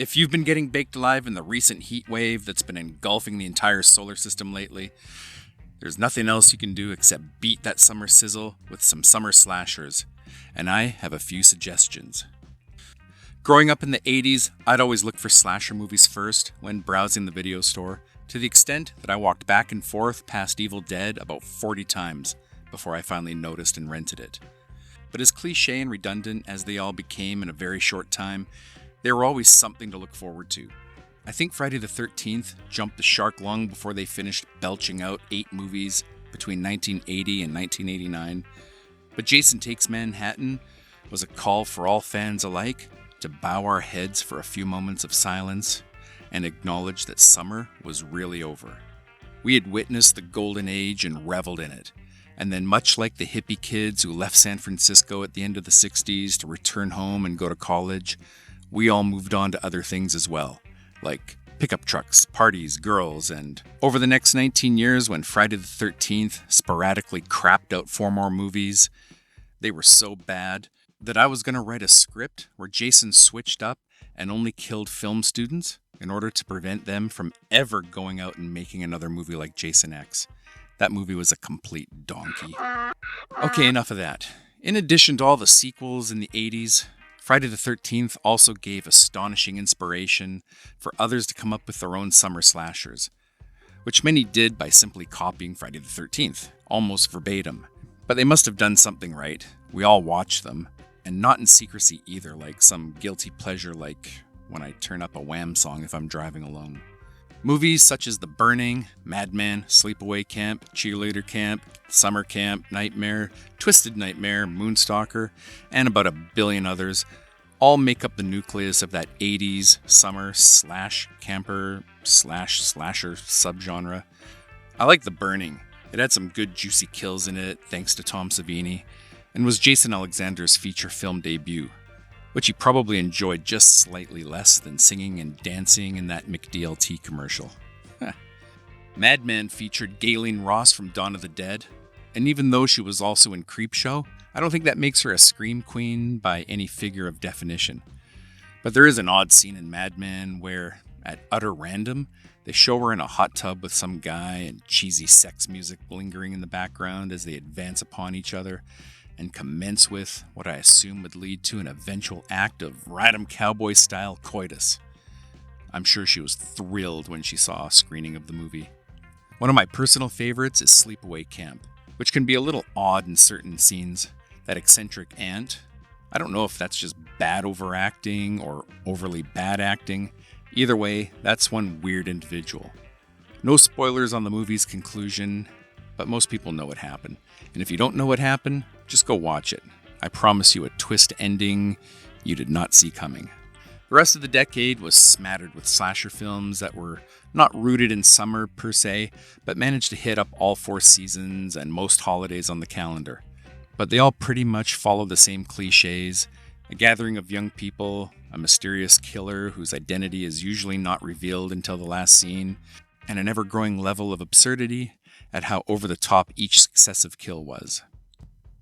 If you've been getting baked alive in the recent heat wave that's been engulfing the entire solar system lately, there's nothing else you can do except beat that summer sizzle with some summer slashers, and I have a few suggestions. Growing up in the 80s, I'd always look for slasher movies first when browsing the video store, to the extent that I walked back and forth past Evil Dead about 40 times before I finally noticed and rented it. But as cliche and redundant as they all became in a very short time, they were always something to look forward to. I think Friday the 13th jumped the shark long before they finished belching out 8 movies between 1980 and 1989. But Jason Takes Manhattan was a call for all fans alike to bow our heads for a few moments of silence and acknowledge that summer was really over. We had witnessed the golden age and reveled in it. And then, much like the hippie kids who left San Francisco at the end of the 60s to return home and go to college, we all moved on to other things as well, like pickup trucks, parties, girls, and over the next 19 years when Friday the 13th sporadically crapped out 4 more movies, they were so bad that I was going to write a script where Jason switched up and only killed film students in order to prevent them from ever going out and making another movie like Jason X. That movie was a complete donkey. Okay, enough of that. In addition to all the sequels in the 80s, Friday the 13th also gave astonishing inspiration for others to come up with their own summer slashers, which many did by simply copying Friday the 13th, almost verbatim. But they must have done something right. We all watched them, and not in secrecy either, like some guilty pleasure like when I turn up a Wham song if I'm driving alone. Movies such as The Burning, Madman, Sleepaway Camp, Cheerleader Camp, Summer Camp, Nightmare, Twisted Nightmare, Moonstalker, and about a billion others all make up the nucleus of that 80s summer /camper/slasher subgenre. I like The Burning. It had some good juicy kills in it, thanks to Tom Savini, and was Jason Alexander's feature film debut, which he probably enjoyed just slightly less than singing and dancing in that McDLT commercial. Madman featured Galen Ross from Dawn of the Dead, and even though she was also in Creepshow, I don't think that makes her a scream queen by any figure of definition. But there is an odd scene in Madman where, at utter random, they show her in a hot tub with some guy and cheesy sex music lingering in the background as they advance upon each other, and commence with what I assume would lead to an eventual act of Rhythm Cowboy-style coitus. I'm sure she was thrilled when she saw a screening of the movie. One of my personal favorites is Sleepaway Camp, which can be a little odd in certain scenes. That eccentric aunt, I don't know if that's just bad overacting or overly bad acting. Either way, that's one weird individual. No spoilers on the movie's conclusion, but most people know what happened. And if you don't know what happened, just go watch it. I promise you a twist ending you did not see coming. The rest of the decade was smattered with slasher films that were not rooted in summer per se, but managed to hit up all 4 seasons and most holidays on the calendar. But they all pretty much follow the same cliches: a gathering of young people, a mysterious killer whose identity is usually not revealed until the last scene, and an ever-growing level of absurdity at how over-the-top each successive kill was.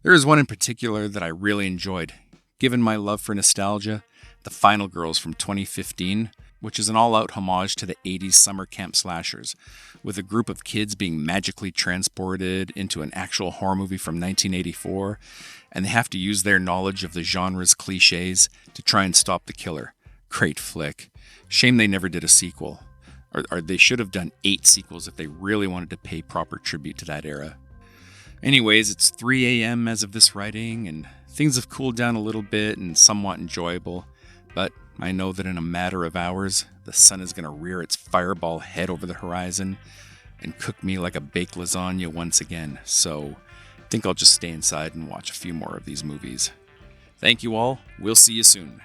There is one in particular that I really enjoyed. Given my love for nostalgia, The Final Girls from 2015, which is an all-out homage to the 80s summer camp slashers, with a group of kids being magically transported into an actual horror movie from 1984, and they have to use their knowledge of the genre's cliches to try and stop the killer. Great flick. Shame they never did a sequel. Or they should have done 8 sequels if they really wanted to pay proper tribute to that era. Anyways, it's 3 a.m. as of this writing, and things have cooled down a little bit and somewhat enjoyable, but I know that in a matter of hours, the sun is going to rear its fireball head over the horizon and cook me like a baked lasagna once again, so I think I'll just stay inside and watch a few more of these movies. Thank you all. We'll see you soon.